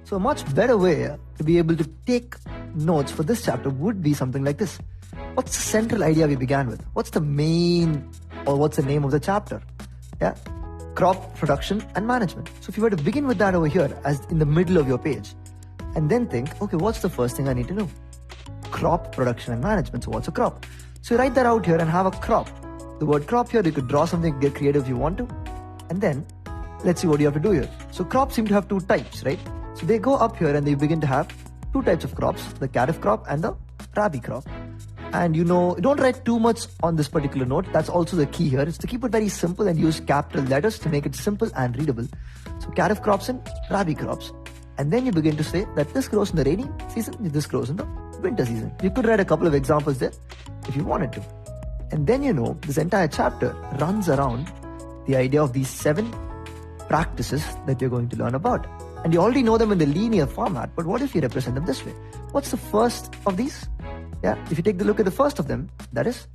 So a much better way to be able to take notes for this chapter would be something like this. What's the central idea we began with? What's the main, or what's the name of the chapter? Yeah, crop production and management. So if you were to begin with that over here as in the middle of your page, and then think, okay, what's the first thing I need to know? Crop production and management. So what's a crop? So you write that out here and have a crop. The word crop here, you could draw something, get creative if you want to. And then let's see what you have to do here. So crops seem to have two types, right? So they go up here and they begin to have two types of crops, the kharif crop and the rabi crop. And don't write too much on this particular note. That's also the key here, is to keep it very simple and use capital letters to make it simple and readable. So kharif crops and rabi crops. And then you begin to say that this grows in the rainy season, this grows in the winter season. You could write a couple of examples there if you wanted to. And then this entire chapter runs around the idea of these 7 practices that you're going to learn about. And you already know them in the linear format, but what if you represent them this way? What's the first of these? Yeah, if you take a look at the first of them, that is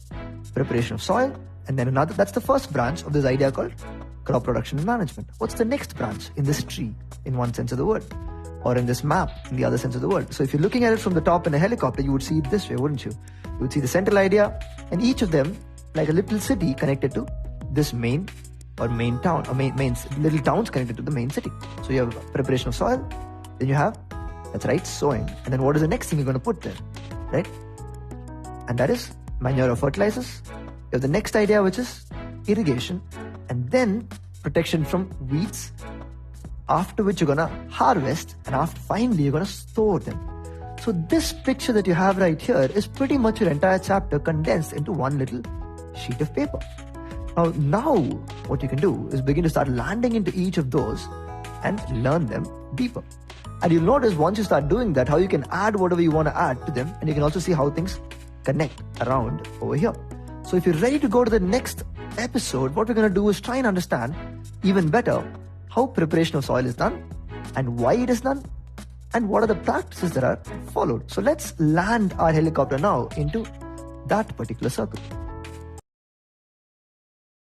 preparation of soil. And then another, that's the first branch of this idea called crop production and management. What's the next branch in this tree, in one sense of the word? Or in this map, in the other sense of the word. So if you're looking at it from the top in a helicopter, you would see it this way, wouldn't you? You would see the central idea, and each of them like a little city connected to this main town, or main little towns connected to the main city. So you have preparation of soil, then you have, that's right, sowing. And then what is the next thing you're going to put there, right? And that is manure or fertilizers. You have the next idea, which is irrigation, and then protection from weeds, after which you're going to harvest, and finally you're going to store them. So this picture that you have right here is pretty much your entire chapter condensed into one little sheet of paper. Now what you can do is begin to start landing into each of those and learn them deeper. And you'll notice once you start doing that, how you can add whatever you want to add to them, and you can also see how things connect around over here. So if you're ready to go to the next episode, what we're going to do is try and understand even better how preparation of soil is done and why it is done and what are the practices that are followed. So let's land our helicopter now into that particular circle.